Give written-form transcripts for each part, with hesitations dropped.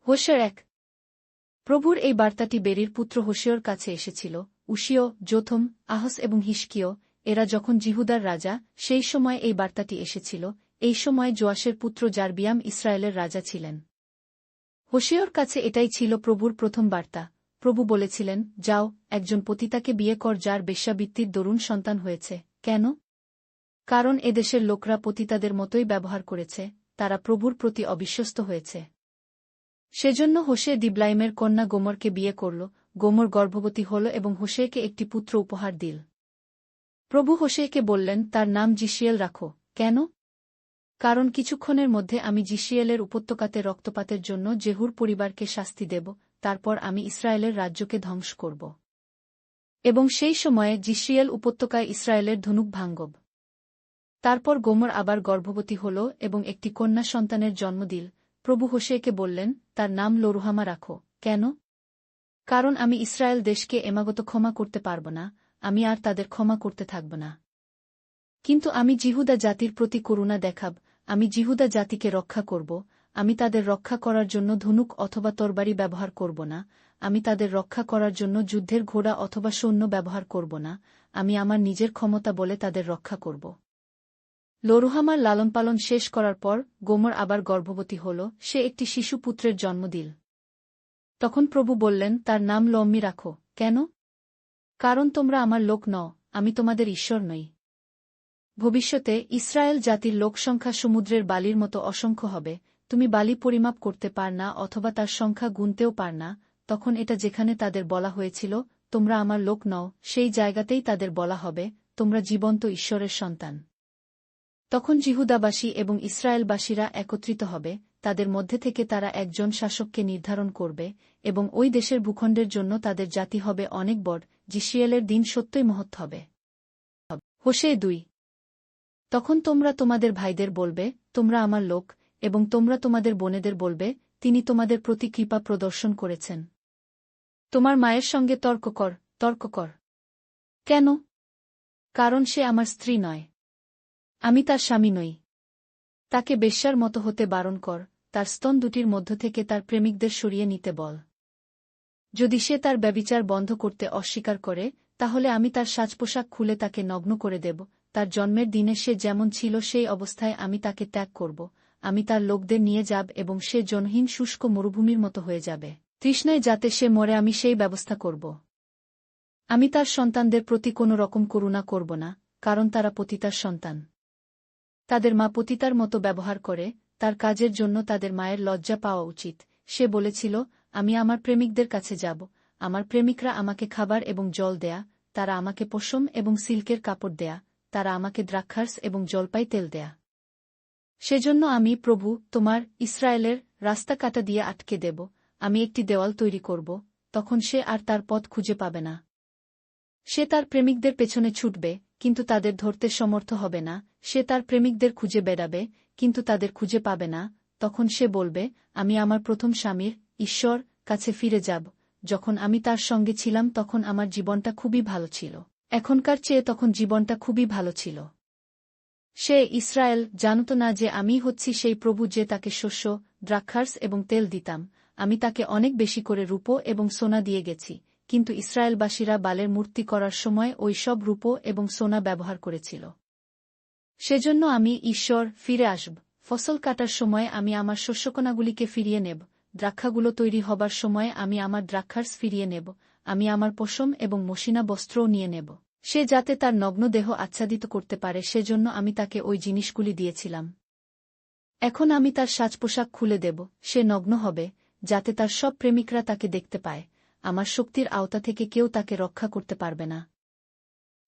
হোশের ১। প্রভুর এই বার্তাটি বেরির পুত্র হোশেয়র কাছে এসেছিল। উশিয়, যোথম, আহস এবং হিশকিয়, এরা যখন জিহুদার রাজা, সেই সময় এই বার্তাটি এসেছিল। এই সময় যোয়াশের পুত্র জারবিয়াম ইসরায়েলের রাজা ছিলেন। হোশেয়র কাছে এটাই ছিল প্রভুর প্রথম বার্তা। প্রভু বলেছিলেন, যাও, একজন পতিতাকে বিয়ে কর যার বেশ্যাবৃত্তির দরুন সন্তান হয়েছে। কেন? কারণ এদেশের লোকরা পতিতাদের মতোই ব্যবহার করেছে, তারা প্রভুর প্রতি অবিশ্বস্ত হয়েছে। সেজন্য হোশে দিবলাইমের কন্যা গোমরকে বিয়ে করল। গোমর গর্ভবতী হল এবং হোশেকে একটি পুত্র উপহার দিল। প্রভু হোশেকে বললেন, তার নাম জিশিয়েল রাখো। কেন? কারণ কিছুক্ষণের মধ্যে আমি জিশিয়েলের উপত্যকাতে রক্তপাতের জন্য জেহুর পরিবারকে শাস্তি দেব, তারপর আমি ইসরায়েলের রাজ্যকে ধ্বংস করব। এবং সেই সময়ে জিশিয়েল উপত্যকায় ইসরায়েলের ধনুক ভাঙ্গব। তারপর গোমর আবার গর্ভবতী হল এবং একটি কন্যা সন্তানের জন্ম দিল। প্রভু হোশেকে বললেন, তার নাম লোরুহামা রাখো। কেন? কারণ আমি ইসরায়েল দেশকে এমাগত ক্ষমা করতে পারব না, আমি আর তাদের ক্ষমা করতে থাকব না। কিন্তু আমি জিহুদা জাতির প্রতি করুণা দেখাব, আমি জিহুদা জাতিকে রক্ষা করব, আমি তাদের রক্ষা করার জন্য ধনুক অথবা তরবারি ব্যবহার করব না, আমি তাদের রক্ষা করার জন্য যুদ্ধের ঘোড়া অথবা সৈন্য ব্যবহার করব না, আমি আমার নিজের ক্ষমতা বলে তাদের রক্ষা করব। লোরুহামার লালনপালন শেষ করার পর গোমর আবার গর্ভবতী হল, সে একটি শিশু পুত্রের জন্ম দিল। তখন প্রভু বললেন, তার নাম লম্মি রাখো। কেন? কারণ তোমরা আমার লোক নও, আমি তোমাদের ঈশ্বর নই। ভবিষ্যতে ইসরায়েল জাতির লোকসংখ্যা সমুদ্রের বালির মতো অসংখ্য হবে, তুমি বালি পরিমাপ করতে পার না অথবা তার সংখ্যা গুনতেও পার না। তখন এটা যেখানে তাদের বলা হয়েছিল, তোমরা আমার লোক নও, সেই জায়গাতেই তাদের বলা হবে, তোমরা জীবন্ত ঈশ্বরের সন্তান। তখন জিহুদাবাসী এবং ইসরায়েলবাসীরা একত্রিত হবে, তাদের মধ্যে থেকে তারা একজন শাসককে নির্ধারণ করবে, এবং ওই দেশের ভূখণ্ডের জন্য তাদের জাতি হবে অনেক বড়। জিশিয়েলের দিন সত্যই মহৎ হবে। হোশে ২। তখন তোমরা তোমাদের ভাইদের বলবে, তোমরা আমার লোক, এবং তোমরা তোমাদের বোনেদের বলবে, তিনি তোমাদের প্রতি কৃপা প্রদর্শন করেছেন। তোমার মায়ের সঙ্গে তর্ক কর, তর্ক কর। কেন? কারণ সে আমার স্ত্রী নয়। আমি তার স্বামী নই। তাকে বেশ্যার মতো হতে বারণ কর, তার স্তন দুটির মধ্য থেকে তার প্রেমিকদের সরিয়ে নিতে বল। যদি সে তার ব্যভিচার বন্ধ করতে অস্বীকার করে, তাহলে আমি তার সাজপোশাক খুলে তাকে নগ্ন করে দেব, তার জন্মের দিনে সে যেমন ছিল সেই অবস্থায় আমি তাকে ত্যাগ করব, আমি তার লোকদের নিয়ে যাব এবং সে জনহীন শুষ্ক মরুভূমির মতো হয়ে যাবে, তৃষ্ণায় যাতে সে মরে আমি সেই ব্যবস্থা করব। আমি তার সন্তানদের প্রতি কোনো রকম করুণা করব না, কারণ তারা পতিতার সন্তান। তাদের মা পতিতার মতো ব্যবহার করে, তার কাজের জন্য তাদের মায়ের লজ্জা পাওয়া উচিত। সে বলেছিল, আমি আমার প্রেমিকদের কাছে যাব, আমার প্রেমিকরা আমাকে খাবার এবং জল দেয়া, তারা আমাকে পশম এবং সিল্কের কাপড় দেয়া, তারা আমাকে দ্রাক্ষারস এবং জলপাই তেল দেয়া। সেজন্য আমি প্রভু, তোমার ইসরায়েলের রাস্তা কাটা দিয়ে আটকে দেব, আমি একটি দেওয়াল তৈরি করব, তখন সে আর তার পথ খুঁজে পাবে না। সে তার প্রেমিকদের পেছনে ছুটবে, কিন্তু তাদের ধরতে সমর্থ হবে না, সে তার প্রেমিকদের খুঁজে বেড়াবে, কিন্তু তাদের খুঁজে পাবে না। তখন সে বলবে, আমি আমার প্রথম স্বামীর, ঈশ্বর, কাছে ফিরে যাব, যখন আমি তার সঙ্গে ছিলাম তখন আমার জীবনটা খুবই ভালো ছিল, এখনকার চেয়ে তখন জীবনটা খুবই ভালো ছিল। সে ইসরায়েল জানত না যে আমি হচ্ছি সেই প্রভু যে তাকে শস্য, দ্রাক্ষারস এবং তেল দিতাম, আমি তাকে অনেক বেশি করে রূপো এবং সোনা দিয়ে গেছি, কিন্তু ইসরায়েলবাসীরা বালের মূর্তি করার সময় ওই সব রূপো এবং সোনা ব্যবহার করেছিল। সেজন্য আমি ঈশ্বর ফিরে আসব, ফসল কাটার সময় আমি আমার শস্যকণাগুলিকে ফিরিয়ে নেব, দ্রাক্ষাগুলো তৈরি হবার সময় আমি আমার দ্রাক্ষারস ফিরিয়ে নেব, আমি আমার পশম এবং মসিনা বস্ত্রও নিয়ে নেব। সে যাতে তার নগ্ন দেহ আচ্ছাদিত করতে পারে সেজন্য আমি তাকে ওই জিনিসগুলি দিয়েছিলাম। এখন আমি তার সাজপোশাক খুলে দেব, সে নগ্ন হবে, যাতে তার সব প্রেমিকরা তাকে দেখতে পায়, আমার শক্তির আওতা থেকে কেউ তাকে রক্ষা করতে পারবে না।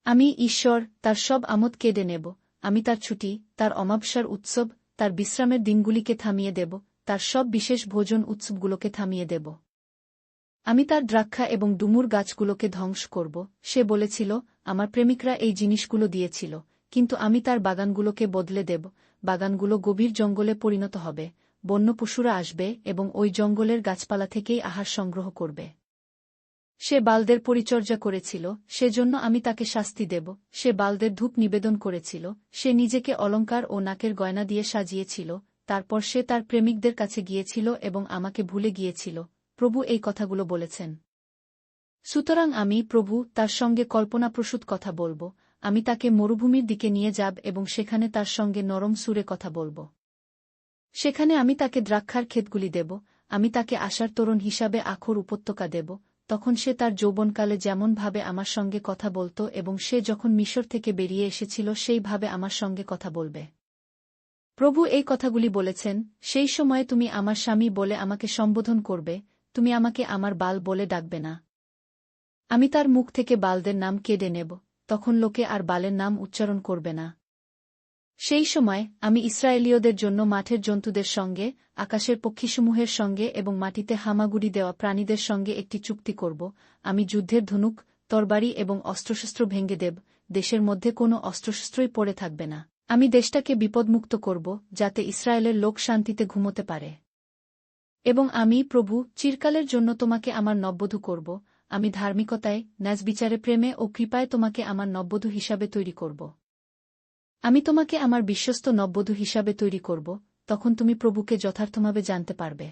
আমি ঈশ্বর, তার সব আমোদ কেড়ে নেব, আমি তার ছুটি, তার অমাবস্যার উৎসব, তার বিশ্রামের দিনগুলিকে থামিয়ে দেব, তার সব বিশেষ ভোজন উৎসবগুলোকে থামিয়ে দেব। আমি তার দ্রাক্ষা এবং ডুমুর গাছগুলোকে ধ্বংস করব। সে বলেছিল, আমার প্রেমিকরা এই জিনিসগুলো দিয়েছিল, কিন্তু আমি তার বাগানগুলোকে বদলে দেব, বাগানগুলো গভীর জঙ্গলে পরিণত হবে, বন্য পশুরা আসবে এবং ওই জঙ্গলের গাছপালা থেকেই আহার সংগ্রহ করবে। সে বালদের পরিচর্যা করেছিল, সেজন্য আমি তাকে শাস্তি দেব, সে বালদের ধূপ নিবেদন করেছিল, সে নিজেকে অলঙ্কার ও নাকের গয়না দিয়ে সাজিয়েছিল, তারপর সে তার প্রেমিকদের কাছে গিয়েছিল এবং আমাকে ভুলে গিয়েছিল। প্রভু এই কথাগুলো বলেছেন। সুতরাং আমি, প্রভু, তার সঙ্গে কল্পনাপ্রসূত কথা বলব। আমি তাকে মরুভূমির দিকে নিয়ে যাব এবং সেখানে তার সঙ্গে নরম সুরে কথা বলব। সেখানে আমি তাকে দ্রাক্ষার ক্ষেতগুলি দেব, আমি তাকে আশার তোরণ হিসাবে আখর উপত্যকা দেব। তখন সে তার যৌবনকালে যেমনভাবে আমার সঙ্গে কথা বলত এবং সে যখন মিশর থেকে বেরিয়ে এসেছিল সেইভাবে আমার সঙ্গে কথা বলবে। প্রভু এই কথাগুলি বলেছেন, সেই সময়ে তুমি আমার স্বামী বলে আমাকে সম্বোধন করবে, তুমি আমাকে আমার বাল বলে ডাকবে না। আমি তার মুখ থেকে বালদের নাম কেড়ে নেব, তখন লোকে আর বালের নাম উচ্চারণ করবে না। সেই সময় আমি ইসরায়েলীয়দের জন্য মাঠের জন্তুদের সঙ্গে, আকাশের পক্ষীসমূহের সঙ্গে এবং মাটিতে হামাগুড়ি দেওয়া প্রাণীদের সঙ্গে একটি চুক্তি করব। আমি যুদ্ধের ধনুক, তরবারি এবং অস্ত্রশস্ত্র ভেঙে দেব, দেশের মধ্যে কোনো অস্ত্রশস্ত্রই পড়ে থাকবে না। আমি দেশটাকে বিপদমুক্ত করব, যাতে ইসরায়েলের লোক শান্তিতে ঘুমোতে পারে। এবং আমি, প্রভু, চিরকালের জন্য তোমাকে আমার নববধূ করব। আমি ধার্মিকতায়, ন্যায়বিচারে, প্রেমে ও কৃপায় তোমাকে আমার নববধূ হিসাবে তৈরি করব। আমি তোমাকে আমার বিশ্বস্ত নববধূ হিসাবে তৈরি করব, তখন তুমি প্রভুকে যথার্থভাবে জানতে পারবে।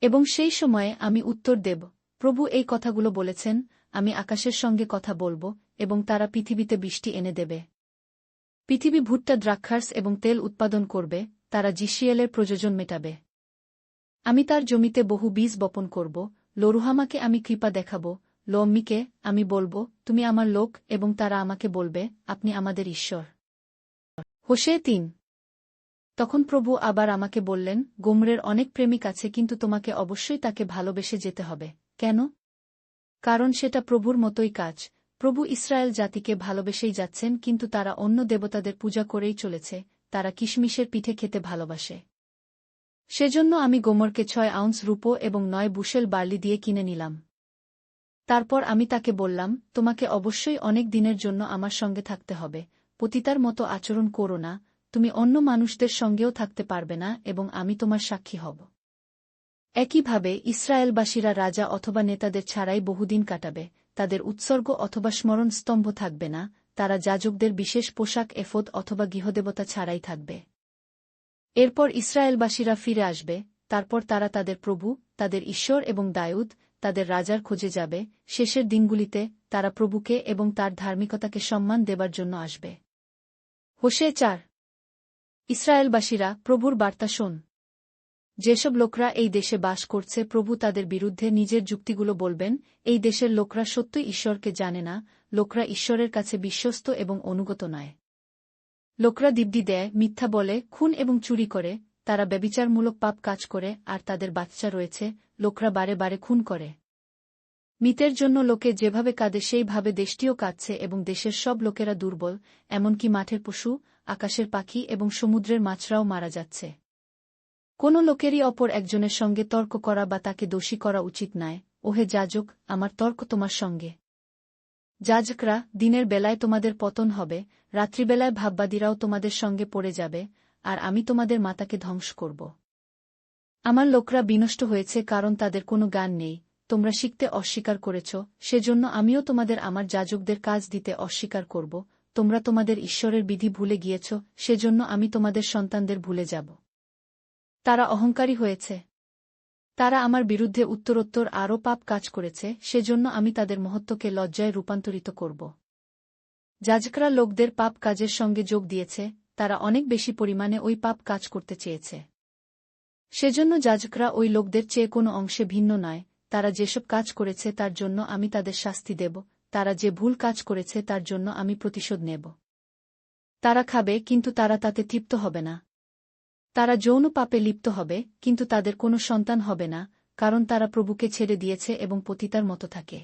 এবং সেই সময়ে আমি উত্তর দেব, প্রভু এই কথাগুলো বলেছেন, আমি আকাশের সঙ্গে কথা বলব, এবং তারা পৃথিবীতে বৃষ্টি এনে দেবে। পৃথিবী ভুট্টা, দ্রাক্ষারস এবং তেল উৎপাদন করবে, তারা জিসিয়েলের প্রয়োজন মেটাবে। আমি তার জমিতে বহু বীজ বপন করব, লোরুহামাকে আমি কৃপা দেখাব, লম্মিকে আমি বলব, তুমি আমার লোক, এবং তারা আমাকে বলবে, আপনি আমাদের ঈশ্বর। হোশে ৩। তখন প্রভু আবার আমাকে বললেন, গোমরের অনেক প্রেমিক আছে, কিন্তু তোমাকে অবশ্যই তাকে ভালোবেসে যেতে হবে। কেন? কারণ সেটা প্রভুর মতোই কাজ। প্রভু ইসরায়েল জাতিকে ভালোবেসেই যাচ্ছেন, কিন্তু তারা অন্য দেবতাদের পূজা করেই চলেছে, তারা কিশমিশের পিঠে খেতে ভালোবাসে। সেজন্য আমি গোমরকে ৬ আউন্স রূপো এবং ৯ বুশেল বার্লি দিয়ে কিনে নিলাম। তারপর আমি তাকে বললাম, তোমাকে অবশ্যই অনেক দিনের জন্য আমার সঙ্গে থাকতে হবে, পতিতার মতো আচরণ করো না, তুমি অন্য মানুষদের সঙ্গেও থাকতে পারবে না এবং আমি তোমার সাক্ষী হব। একইভাবে ইসরায়েলবাসীরা রাজা অথবা নেতাদের ছাড়াই বহুদিন কাটাবে, তাদের উৎসর্গ অথবা স্মরণ স্তম্ভ থাকবে না, তারা যাজকদের বিশেষ পোশাক, এফোদ অথবা গৃহদেবতা ছাড়াই থাকবে। এরপর ইসরায়েলবাসীরা ফিরে আসবে, তারপর তারা তাদের প্রভু, তাদের ঈশ্বর এবং দাউদ, তাদের রাজার খোঁজে যাবে। শেষের দিনগুলিতে তারা প্রভুকে এবং তার ধার্মিকতাকে সম্মান দেবার জন্য আসবে। হোশে ৪। ইসরায়েলবাসীরা, প্রভুর বার্তা শোন। যেসব লোকরা এই দেশে বাস করছে, প্রভু তাদের বিরুদ্ধে নিজের যুক্তিগুলো বলবেন। এই দেশের লোকরা সত্যই ঈশ্বরকে জানে না, লোকরা ঈশ্বরের কাছে বিশ্বস্ত এবং অনুগত নয়। লোকরা দিব্যি দেয়, মিথ্যা বলে, খুন এবং চুরি করে, তারা ব্যভিচারমূলক পাপ কাজ করে, আর তাদের বাচ্চা রয়েছে, লোকরা বারে বারে খুন করে। মিতের জন্য লোকে যেভাবে কাঁদে সেইভাবে দেশটিও কাঁদছে এবং দেশের সব লোকেরা দুর্বল, এমনকি মাঠের পশু, আকাশের পাখি এবং সমুদ্রের মাছরাও মারা যাচ্ছে। কোনো লোকেরই অপর একজনের সঙ্গে তর্ক করা বা তাকে দোষী করা উচিত নয়। ওহে যাজক, আমার তর্ক তোমার সঙ্গে। যাজকরা, দিনের বেলায় তোমাদের পতন হবে, রাত্রিবেলায় ভাববাদীরাও তোমাদের সঙ্গে পড়ে যাবে, আর আমি তোমাদের মাতাকে ধ্বংস করব। আমার লোকরা বিনষ্ট হয়েছে কারণ তাদের কোনো জ্ঞান নেই, তোমরা শিখতে অস্বীকার করেছ, সেজন্য আমিও তোমাদের আমার যাজকদের কাজ দিতে অস্বীকার করব। তোমরা তোমাদের ঈশ্বরের বিধি ভুলে গিয়েছ, সেজন্য আমি তোমাদের সন্তানদের ভুলে যাব। তারা অহংকারী হয়েছে। তারা আমার বিরুদ্ধে উত্তরোত্তর আরও পাপ কাজ করেছে, সেজন্য আমি তাদের মহত্বকে লজ্জায় রূপান্তরিত করব। যাজকরা লোকদের পাপ কাজের সঙ্গে যোগ দিয়েছে, তারা অনেক বেশি পরিমাণে ওই পাপ কাজ করতে চেয়েছে। সেজন্য যাজকরা ওই লোকদের চেয়ে কোনো অংশে ভিন্ন নয়, তারা যেসব কাজ করেছে তার জন্য আমি তাদের শাস্তি দেব, তারা যে ভুল কাজ করেছে তার জন্য আমি প্রতিশোধ নেব। তারা খাবে, কিন্তু তারা তাতে তৃপ্ত হবে না। তারা যৌন পাপে লিপ্ত হবে, কিন্তু তাদের কোনো সন্তান হবে না, কারণ তারা প্রভুকে ছেড়ে দিয়েছে এবং পতিতার মতো থাকে।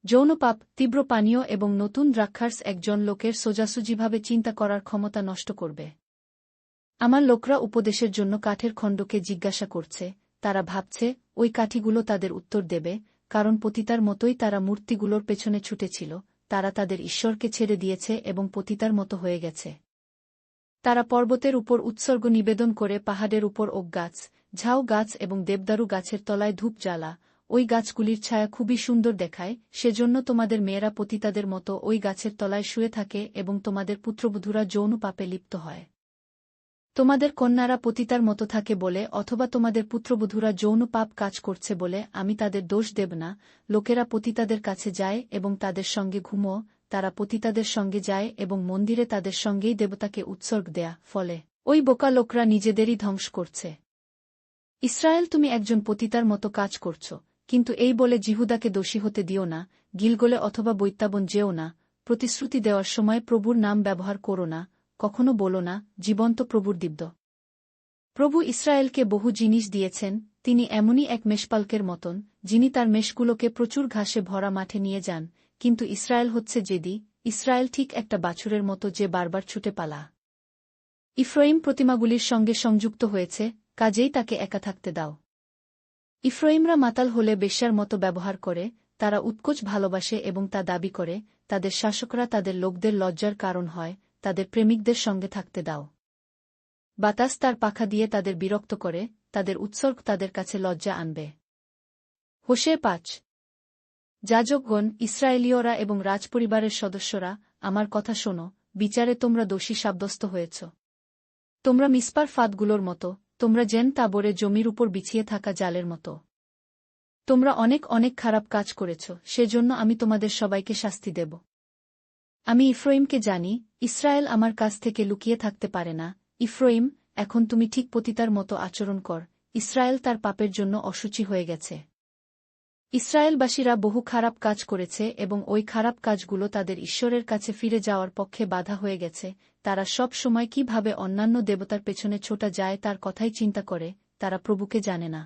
যৌন পাপ, তীব্র পানীয় এবং নতুন দ্রাক্ষারস একজন লোকের সোজাসুজিভাবে চিন্তা করার ক্ষমতা নষ্ট করবে। আমার লোকরা উপদেশের জন্য কাঠের খণ্ডকে জিজ্ঞাসা করছে, তারা ভাবছে, ওই কাঠিগুলো তাদের উত্তর দেবে, কারণ পতিতার মতোই তারা মূর্তিগুলোর পেছনে ছুটেছিল, তারা তাদের ঈশ্বরকে ছেড়ে দিয়েছে এবং পতিতার মতো হয়ে গেছে। তারা পর্বতের উপর উৎসর্গ নিবেদন করে, পাহাড়ের উপর ওক গাছ, ঝাউ গাছ এবং দেবদারু গাছের তলায় ধূপ জ্বালা, ওই গাছগুলির ছায়া খুবই সুন্দর দেখায়, সেজন্য তোমাদের মেয়েরা পতিতাদের মতো ওই গাছের তলায় শুয়ে থাকে এবং তোমাদের পুত্রবধূরা যৌন পাপে লিপ্ত হয়। তোমাদের কন্যারা পতিতার মতো থাকে বলে অথবা তোমাদের পুত্রবধূরা যৌন পাপ কাজ করছে বলে আমি তাদের দোষ দেব না। লোকেরা পতিতাদের কাছে যায় এবং তাদের সঙ্গে ঘুমোয়, তারা পতিতাদের সঙ্গে যায় এবং মন্দিরে তাদের সঙ্গেই দেবতাকে উৎসর্গ দেয়া, ফলে ওই বোকা লোকরা নিজেদেরই ধ্বংস করছে। ইসরায়েল, তুমি একজন পতিতার মতো কাজ করছ, কিন্তু এই বলে জিহুদাকে দোষী হতে দিও না। গিলগলে অথবা বৈত্যাবন যেও না। প্রতিশ্রুতি দেওয়ার সময় প্রভুর নাম ব্যবহার করো না। কখনো বলো না, জীবন্ত প্রভুর দিব্য। প্রভু ইসরায়েলকে বহু জিনিস দিয়েছেন। তিনি এমনই এক মেষপালকের মতন, যিনি তার মেষগুলোকে প্রচুর ঘাসে ভরা মাঠে নিয়ে যান, কিন্তু ইসরায়েল হচ্ছে জেদি। ইসরায়েল ঠিক একটা বাছুরের মতো যে বারবার ছুটে পালা। ইফ্রাইম প্রতিমাগুলির সঙ্গে সংযুক্ত হয়েছে, কাজেই তাকে একা থাকতে দাও। ইফ্রাইমরা মাতাল হলে বেশ্যার মতো ব্যবহার করে, তারা উৎকোচ ভালোবাসে এবং তা দাবি করে, তাদের শাসকরা তাদের লোকদের লজ্জার কারণ হয়, তাদের প্রেমিকদের সঙ্গে থাকতে দাও। বাতাস তার পাখা দিয়ে তাদের বিরক্ত করে, তাদের উৎসর্গ তাদের কাছে লজ্জা আনবে। হোশে ৫। যাজকগণ, ইসরায়েলীয়রা এবং রাজপরিবারের সদস্যরা, আমার কথা শোনো, বিচারে তোমরা দোষী সাব্যস্ত হয়েছ। তোমরা মিসপার ফাঁদগুলোর মতো, তোমরা জেন তাবরে জমির উপর বিছিয়ে থাকা জালের মতো। তোমরা অনেক অনেক খারাপ কাজ করেছ, সেজন্য আমি তোমাদের সবাইকে শাস্তি দেব। আমি ইফ্রাইমকে জানি, ইসরায়েল আমার কাছ থেকে লুকিয়ে থাকতে পারে না। ইফ্রাইম, এখন তুমি ঠিক পতিতার মতো আচরণ কর। ইসরায়েল তার পাপের জন্য অশুচি হয়ে গেছে। ইসরায়েলবাসীরা বহু খারাপ কাজ করেছে এবং ওই খারাপ কাজগুলো তাদের ঈশ্বরের কাছে ফিরে যাওয়ার পক্ষে বাধা হয়ে গেছে। তারা সব সময় কিভাবে অন্যান্য দেবতার পেছনে ছোটা যায় তার কথাই চিন্তা করে, তারা প্রভুকে জানে না।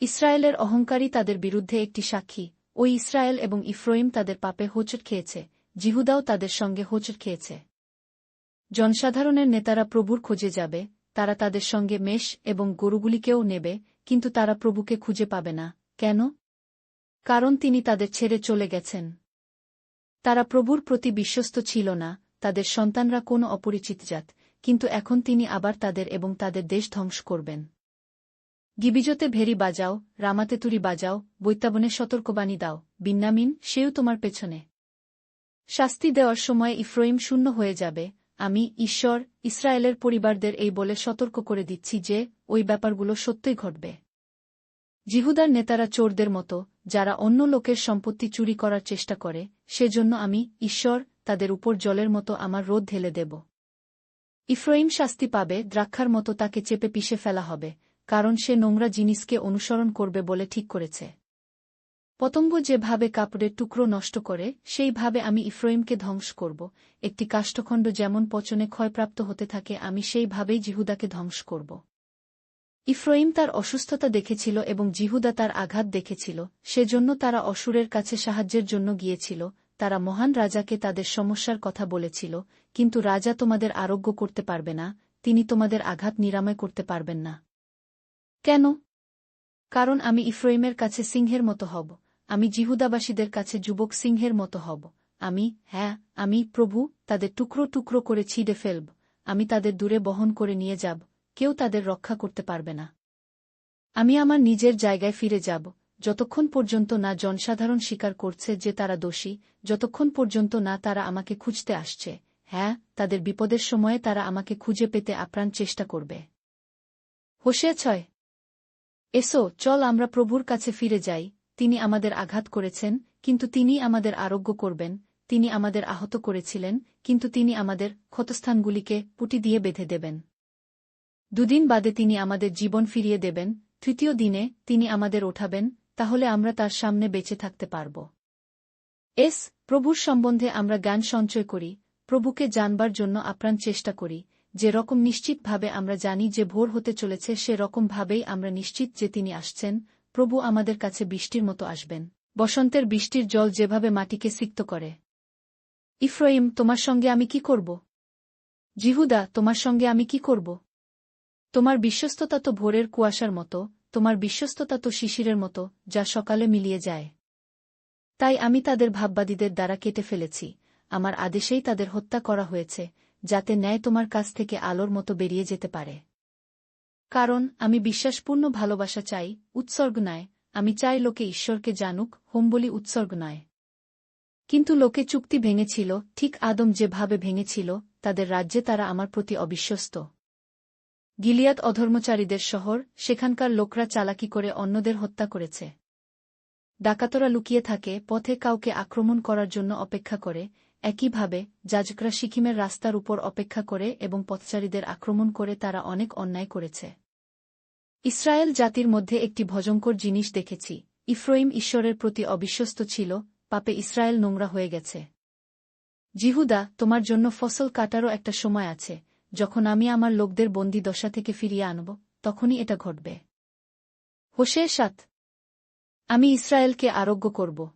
ইসরায়েলের অহংকারই তাদের বিরুদ্ধে একটি সাক্ষী। ওই ইসরায়েল এবং ইফ্রাইম তাদের পাপে হোঁচট খেয়েছে, জিহুদাও তাদের সঙ্গে হোঁচট খেয়েছে। জনসাধারণের নেতারা প্রভুর খোঁজে যাবে, তারা তাদের সঙ্গে মেষ এবং গরুগুলিকেও নেবে, কিন্তু তারা প্রভুকে খুঁজে পাবে না। কেন? কারণ তিনি তাদের ছেড়ে চলে গেছেন। তারা প্রভুর প্রতি বিশ্বস্ত ছিল না, তাদের সন্তানরা কোনো অপরিচিত জাত, কিন্তু এখন তিনি আবার তাদের এবং তাদের দেশ ধ্বংস করবেন। গিবিজতে ভেরি বাজাও, রামাতে তুরি বাজাও, বৈত্যাবনে সতর্কবাণী দাও, বিন্যামিন, সেও তোমার পেছনে। শাস্তি দেওয়ার সময় ইফ্রাইম শূন্য হয়ে যাবে। আমি, ঈশ্বর, ইসরায়েলের পরিবারদের এই বলে সতর্ক করে দিচ্ছি যে, ওই ব্যাপারগুলো সত্যই ঘটবে। জিহুদার নেতারা চোরদের মতো, যারা অন্য লোকের সম্পত্তি চুরি করার চেষ্টা করে, সেজন্য আমি, ঈশ্বর, তাদের উপর জলের মতো আমার রোদ ঢেলে দেব। ইফ্রাইম শাস্তি পাবে, দ্রাক্ষার মতো তাকে চেপে পিষে ফেলা হবে, কারণ সে নোংরা জিনিসকে অনুসরণ করবে বলে ঠিক করেছে। পতঙ্গ যেভাবে কাপড়ের টুকরো নষ্ট করে, সেইভাবে আমি ইফ্রাইমকে ধ্বংস করব। একটি কাষ্ঠখণ্ড যেমন পচনে ক্ষয়প্রাপ্ত হতে থাকে, আমি সেইভাবেই জিহুদাকে ধ্বংস করব। ইফ্রাইম তার অসুস্থতা দেখেছিল এবং জিহুদা তার আঘাত দেখেছিল, সেজন্য তারা অসুরের কাছে সাহায্যের জন্য গিয়েছিল। তারা মহান রাজাকে তাদের সমস্যার কথা বলেছিল, কিন্তু রাজা তোমাদের আরোগ্য করতে পারবে না, তিনি তোমাদের আঘাত নিরাময় করতে পারবেন না। কেন? কারণ আমি ইফ্রাইমের কাছে সিংহের মতো হব, আমি জিহুদাবাসীদের কাছে যুবক সিংহের মতো হব। আমি প্রভু, তাদের টুকরো টুকরো করে ছিঁড়ে ফেলব, আমি তাদের দূরে বহন করে নিয়ে যাব, কেউ তাদের রক্ষা করতে পারবে না। আমি আমার নিজের জায়গায় ফিরে যাব, যতক্ষণ পর্যন্ত না জনসাধারণ স্বীকার করছে যে তারা দোষী, যতক্ষণ পর্যন্ত না তারা আমাকে খুঁজতে আসছে। তাদের বিপদের সময়ে তারা আমাকে খুঁজে পেতে আপ্রাণ চেষ্টা করবে। হোশে ৬। এসো, চল আমরা প্রভুর কাছে ফিরে যাই। তিনি আমাদের আঘাত করেছেন, কিন্তু তিনি আমাদের আরোগ্য করবেন। তিনি আমাদের আহত করেছিলেন, কিন্তু তিনি আমাদের ক্ষতস্থানগুলিকে পুঁটি দিয়ে বেঁধে দেবেন। দুদিন বাদে তিনি আমাদের জীবন ফিরিয়ে দেবেন, তৃতীয় দিনে তিনি আমাদের ওঠাবেন, তাহলে আমরা তার সামনে বেঁচে থাকতে পারব। প্রভুর সম্বন্ধে আমরা জ্ঞান সঞ্চয় করি, প্রভুকে জানবার জন্য আপ্রাণ চেষ্টা করি। যে রকম নিশ্চিতভাবে আমরা জানি যে ভোর হতে চলেছে, সে রকমভাবেই আমরা নিশ্চিত যে তিনি আসছেন। প্রভু আমাদের কাছে বৃষ্টির মতো আসবেন, বসন্তের বৃষ্টির জল যেভাবে মাটিকে সিক্ত করে। ইফ্রাইম, তোমার সঙ্গে আমি কি করব? জিহুদা, তোমার সঙ্গে আমি কি করব? তোমার বিশ্বস্ততা তো ভোরের কুয়াশার মতো, তোমার বিশ্বস্ততা তো শিশিরের মতো, যা সকালে মিলিয়ে যায়। তাই আমি তাদের ভাববাদীদের দ্বারা কেটে ফেলেছি, আমার আদেশেই তাদের হত্যা করা হয়েছে, যাতে ন্যায় তোমার কাছ থেকে আলোর মতো বেরিয়ে যেতে পারে। কারণ আমি বিশ্বাসপূর্ণ ভালোবাসা চাই, উৎসর্গ নয়। আমি চাই লোকে ঈশ্বরকে জানুক, হোমবলি উৎসর্গ নয়। কিন্তু লোকে চুক্তি ভেঙেছিল, ঠিক আদম যেভাবে ভেঙেছিল, তাদের রাজ্যে তারা আমার প্রতি অবিশ্বস্ত। গিলিয়াদ অধর্মচারীদের শহর, সেখানকার লোকরা চালাকি করে অন্যদের হত্যা করেছে। ডাকাতরা লুকিয়ে থাকে, পথে কাউকে আক্রমণ করার জন্য অপেক্ষা করে, একইভাবে যাজকরা সিকিমের রাস্তার উপর অপেক্ষা করে এবং পথচারীদের আক্রমণ করে তারা অনেক অন্যায় করেছে। ইসরায়েল জাতির মধ্যে একটি ভয়ঙ্কর জিনিস দেখেছি, ইফ্রাইম ঈশ্বরের প্রতি অবিশ্বস্ত ছিল, পাপে ইসরায়েল নোংরা হয়ে গেছে। জিহুদা, তোমার জন্য ফসল কাটারও একটা সময় আছে, যখন আমি আমার লোকদের বন্দী দশা থেকে ফিরিয়ে আনব, তখনই এটা ঘটবে। হোশে ৭। আমি ইসরায়েলকে আরোগ্য করব।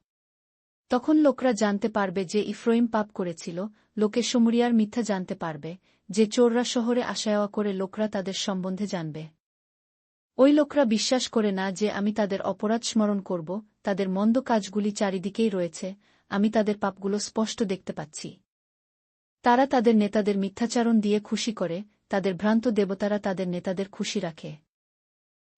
তখন লোকরা জানতে পারবে যে ইফ্রাইম পাপ করেছিল, লোকে শমরিয়ার মিথ্যা জানতে পারবে, যে চোররা শহরে আশায়াওয়া করে লোকরা তাদের সম্বন্ধে জানবে। ওই লোকরা বিশ্বাস করে না যে আমি তাদের অপরাধ স্মরণ করব, তাদের মন্দ কাজগুলি চারিদিকেই রয়েছে, আমি তাদের পাপগুলো স্পষ্ট দেখতে পাচ্ছি। তারা তাদের নেতাদের মিথ্যাচারণ দিয়ে খুশি করে, তাদের ভ্রান্ত দেবতারা তাদের নেতাদের খুশি রাখে।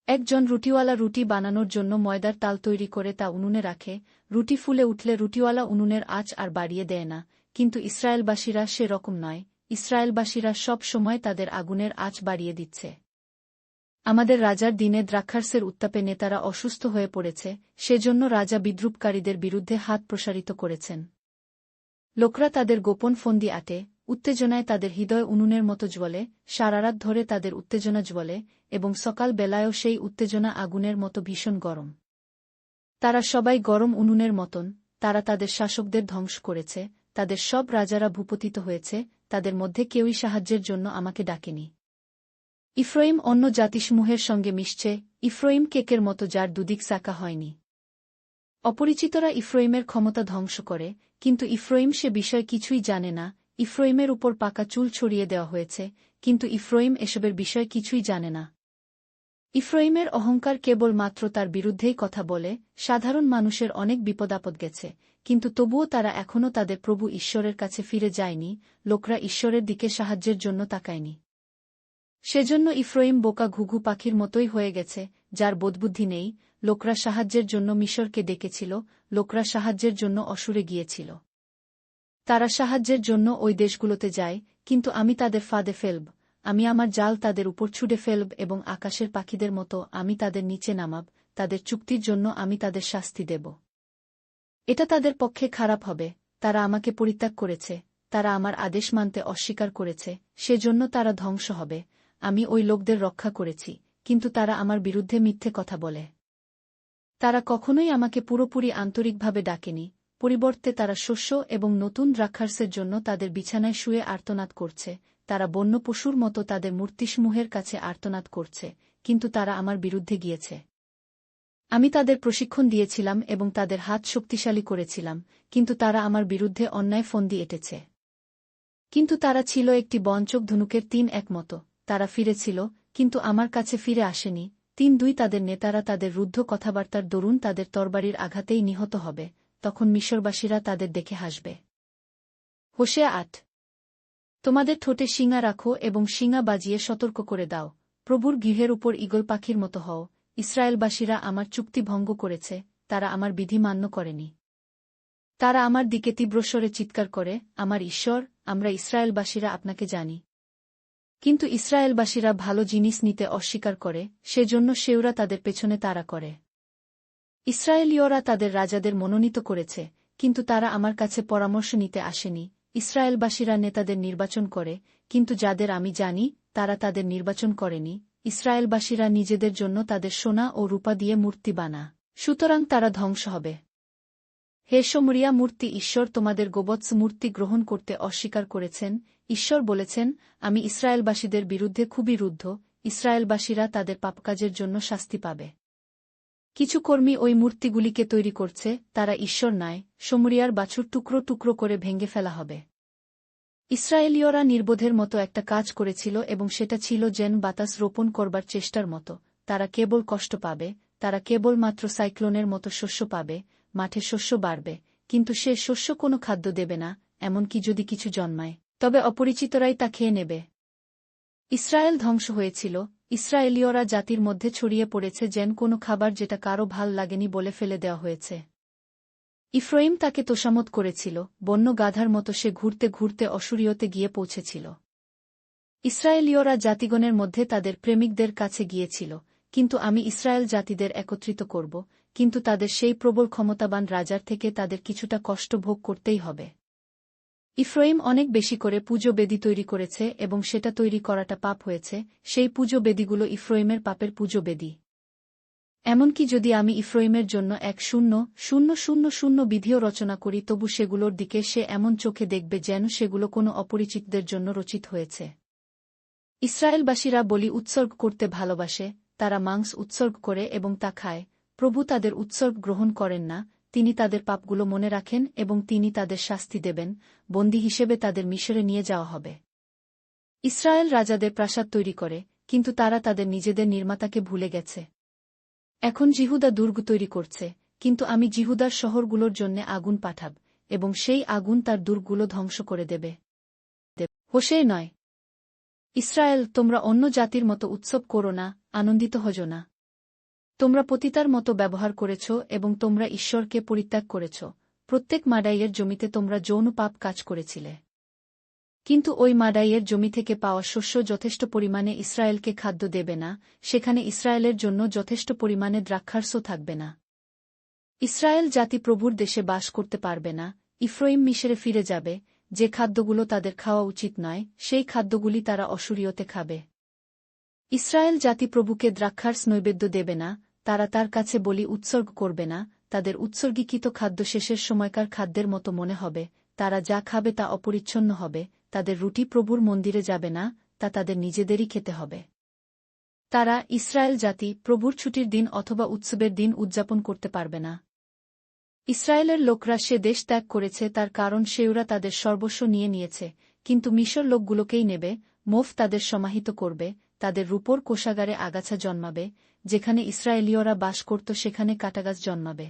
একজন রুটিওয়ালা রুটি বানানোর জন্য ময়দার তাল তৈরি করে তা উনুনে রাখে, রুটি ফুলে উঠলে রুটিওয়ালা উনুনের আঁচ আর বাড়িয়ে দেয় না, কিন্তু ইসরায়েলবাসীরা সে রকম নয়, ইসরায়েলবাসীরা সব সময় তাদের আগুনের আঁচ বাড়িয়ে দিচ্ছে। আমাদের রাজার দিনে দ্রাক্ষারসের উত্তাপে নেতারা অসুস্থ হয়ে পড়েছে, সেজন্য রাজা বিদ্রুপকারীদের বিরুদ্ধে হাত প্রসারিত করেছেন। লোকরা তাদের গোপন ফন্দি আটে, উত্তেজনায় তাদের হৃদয় উনুনের মতো জ্বলে, সারারাত ধরে তাদের উত্তেজনা জ্বলে, এবং সকাল বেলায়ও সেই উত্তেজনা আগুনের মতো ভীষণ গরম। তারা সবাই গরম উনুনের মতন, তারা তাদের শাসকদের ধ্বংস করেছে, তাদের সব রাজারা ভূপতিত হয়েছে, তাদের মধ্যে কেউই সাহায্যের জন্য আমাকে ডাকেনি। ইফ্রাইম অন্য জাতিসমূহের সঙ্গে মিশছে, ইফ্রাইম কেকের মতো যার দুদিক সাকা হয়নি। অপরিচিতরা ইফ্রাইমের ক্ষমতা ধ্বংস করে, কিন্তু ইফ্রাইম সে বিষয় কিছুই জানে না, ইফ্রাইমের উপর পাকা চুল ছড়িয়ে দেওয়া হয়েছে, কিন্তু ইফ্রাইম এসবের বিষয় কিছুই জানে না। ইফ্রাইমের অহংকার কেবল মাত্র তার বিরুদ্ধেই কথা বলে, সাধারণ মানুষের অনেক বিপদাপদ গেছে, কিন্তু তবুও তারা এখনও তাদের প্রভু ঈশ্বরের কাছে ফিরে যায়নি, লোকরা ঈশ্বরের দিকে সাহায্যের জন্য তাকায়নি। সেজন্য ইফ্রাইম বোকা ঘুঘু পাখির মতোই হয়ে গেছে, যার বোধবুদ্ধি নেই। লোকরা সাহায্যের জন্য মিশরকে ডেকেছিল, লোকরা সাহায্যের জন্য অসুরে গিয়েছিল। তারা সাহায্যের জন্য ওই দেশগুলোতে যায়, কিন্তু আমি তাদের ফাঁদে ফেলব, আমি আমার জাল তাদের উপর ছুঁড়ে ফেলব এবং আকাশের পাখিদের মতো আমি তাদের নিচে নামাব, তাদের চুক্তির জন্য আমি তাদের শাস্তি দেব। এটা তাদের পক্ষে খারাপ হবে, তারা আমাকে পরিত্যাগ করেছে, তারা আমার আদেশ মানতে অস্বীকার করেছে, সেজন্য তারা ধ্বংস হবে। আমি ওই লোকদের রক্ষা করেছি, কিন্তু তারা আমার বিরুদ্ধে মিথ্যে কথা বলে। তারা কখনোই আমাকে পুরোপুরি আন্তরিকভাবে ডাকেনি, পরিবর্তে তারা শস্য এবং নতুন দ্রাক্ষারসের জন্য তাদের বিছানায় শুয়ে আর্তনাদ করছে, তারা বন্য পশুর মতো তাদের মূর্তিসমূহের কাছে আর্তনাদ করছে, কিন্তু তারা আমার বিরুদ্ধে গিয়েছে। আমি তাদের প্রশিক্ষণ দিয়েছিলাম এবং তাদের হাত শক্তিশালী করেছিলাম, কিন্তু তারা আমার বিরুদ্ধে অন্যায় ফন্দি এঁটেছে। কিন্তু তারা ছিল একটি বঞ্চক ধনুকের ৩-১ মতো, তারা ফিরেছিল, কিন্তু আমার কাছে ফিরে আসেনি। ৩-২ তাদের নেতারা তাদের রুদ্ধ কথাবার্তার দরুন তাদের তরবারির আঘাতেই নিহত হবে, তখন মিশরবাসীরা তাদের দেখে হাসবে। হোশে ৮। তোমাদের ঠোঁটে শিঙা রাখো এবং শিঙা বাজিয়ে সতর্ক করে দাও, প্রভুর গৃহের উপর ঈগল পাখির মতো হও। ইসরায়েলবাসীরা আমার চুক্তি ভঙ্গ করেছে, তারা আমার বিধি মান্য করেনি। তারা আমার দিকে তীব্রস্বরে চিৎকার করে, আমার ঈশ্বর, আমরা ইসরায়েলবাসীরা আপনাকে জানি। কিন্তু ইসরায়েলবাসীরা ভালো জিনিস নিতে অস্বীকার করে, সেজন্য সেওরা তাদের পেছনে তাড়া করে। ইসরায়েলীয়রা তাদের রাজাদের মনোনীত করেছে, কিন্তু তারা আমার কাছে পরামর্শ নিতে আসেনি। ইসরায়েলবাসীরা নেতাদের নির্বাচন করে, কিন্তু যাদের আমি জানি, তারা তাদের নির্বাচন করেনি। ইসরায়েলবাসীরা নিজেদের জন্য তাদের সোনা ও রূপা দিয়ে মূর্তি বানা, সুতরাং তারা ধ্বংস হবে। হে শমরিয়া মূর্তি, ঈশ্বর তোমাদের গোবৎস মূর্তি গ্রহণ করতে অস্বীকার করেছেন। ঈশ্বর বলেছেন, আমি ইসরায়েলবাসীদের বিরুদ্ধে খুবই রুদ্ধ, ইসরায়েলবাসীরা তাদের পাপকাজের জন্য শাস্তি পাবে। কিছু কর্মী ওই মূর্তিগুলিকে তৈরি করছে, তারা ঈশ্বর নয়, শমরিয়ার বাছুর টুকরো টুকরো করে ভেঙে ফেলা হবে। ইসরায়েলীয়রা নির্বোধের মতো একটা কাজ করেছিল এবং সেটা ছিল যেন বাতাস রোপণ করবার চেষ্টার মতো, তারা কেবল কষ্ট পাবে, তারা কেবল মাত্র সাইক্লোনের মতো শস্য পাবে, মাঠে শস্য বাড়বে, কিন্তু সে শস্য কোনো খাদ্য দেবে না, এমনকি যদি কিছু জন্মায়, তবে অপরিচিতরাই তা খেয়ে নেবে। ইসরায়েল ধ্বংস হয়েছিল, ইসরায়েলীয়রা জাতির মধ্যে ছড়িয়ে পড়েছে যেন কোনো খাবার যেটা কারও ভাল লাগেনি বলে ফেলে দেওয়া হয়েছে। ইফ্রাইম তাকে তোষামত করেছিল, বন্য গাধার মতো সে ঘুরতে ঘুরতে অসুরীয়তে গিয়ে পৌঁছেছিল। ইসরায়েলীয়রা জাতিগণের মধ্যে তাদের প্রেমিকদের কাছে গিয়েছিল, কিন্তু আমি ইসরায়েল জাতিদের একত্রিত করব, কিন্তু তাদের সেই প্রবল ক্ষমতাবান রাজার থেকে তাদের কিছুটা কষ্ট ভোগ করতেই হবে। ইফ্রাইম অনেক বেশি করে পুজো বেদি তৈরি করেছে এবং সেটা তৈরি করাটা পাপ হয়েছে, সেই পুজো বেদিগুলো ইফ্রাইমের পাপের পুজো বেদি। এমনকি যদি আমি ইফ্রাইমের জন্য 1,000 বিধিও রচনা করি, তবু সেগুলোর দিকে সে এমন চোখে দেখবে যেন সেগুলো কোনো অপরিচিতদের জন্য রচিত হয়েছে। ইসরায়েলবাসীরা বলি উৎসর্গ করতে ভালোবাসে, তারা মাংস উৎসর্গ করে এবং তা খায়। প্রভু তাদের উৎসর্গ গ্রহণ করেন না, তিনি তাদের পাপগুলো মনে রাখেন এবং তিনি তাদের শাস্তি দেবেন, বন্দী হিসেবে তাদের মিশরে নিয়ে যাওয়া হবে। ইসরায়েল রাজাদের প্রাসাদ তৈরি করে, কিন্তু তারা তাদের নিজেদের নির্মাতাকে ভুলে গেছে। এখন জিহুদা দুর্গ তৈরি করছে, কিন্তু আমি জিহুদার শহরগুলোর জন্যে আগুন পাঠাব, এবং সেই আগুন তার দুর্গগুলো ধ্বংস করে দেবে। হোসে নয়। ইসরায়েল, তোমরা অন্য জাতির মতো উৎসব করো না, আনন্দিত হজো না। তোমরা পতিতার মতো ব্যবহার করেছ এবং তোমরা ঈশ্বরকে পরিত্যাগ করেছ। প্রত্যেক মাডাইয়ের জমিতে তোমরা যৌন পাপ কাজ করেছিলে। কিন্তু ওই মাডাইয়ের জমি থেকে পাওয়া শস্য যথেষ্ট পরিমাণে ইসরায়েলকে খাদ্য দেবে না, সেখানে ইসরায়েলের জন্য যথেষ্ট পরিমাণে দ্রাক্ষারসও থাকবে না। ইসরায়েল জাতি প্রভুর দেশে বাস করতে পারবে না, ইফ্রাইম মিশরে ফিরে যাবে, যে খাদ্যগুলো তাদের খাওয়া উচিত নয়, সেই খাদ্যগুলি তারা অসুরিয়তে খাবে। ইসরায়েল জাতি প্রভুকে দ্রাক্ষারস নৈবেদ্য দেবে না, তারা তার কাছে বলি উৎসর্গ করবে না, তাদের উৎসর্গীকৃত খাদ্য শেষের সময়কার খাদ্যের মতো মনে হবে, তারা যা খাবে তা অপরিচ্ছন্ন হবে, তাদের রুটি প্রভুর মন্দিরে যাবে না, তা তাদের নিজেদেরই খেতে হবে। তারা, ইসরায়েল জাতি, প্রভুর ছুটির দিন অথবা উৎসবের দিন উদযাপন করতে পারবে না। ইসরায়েলের লোকরা সে দেশ ত্যাগ করেছে, তার কারণ সেওরা তাদের সর্বস্ব নিয়ে নিয়েছে, কিন্তু মিশর লোকগুলোকেই নেবে, মোফ তাদের সমাহিত করবে, তাদের রূপোর কোষাগারে আগাছা জন্মাবে, যেখানে ইসরায়েলীয়রা বাস করত সেখানে কাটাগাছ জন্মাবে।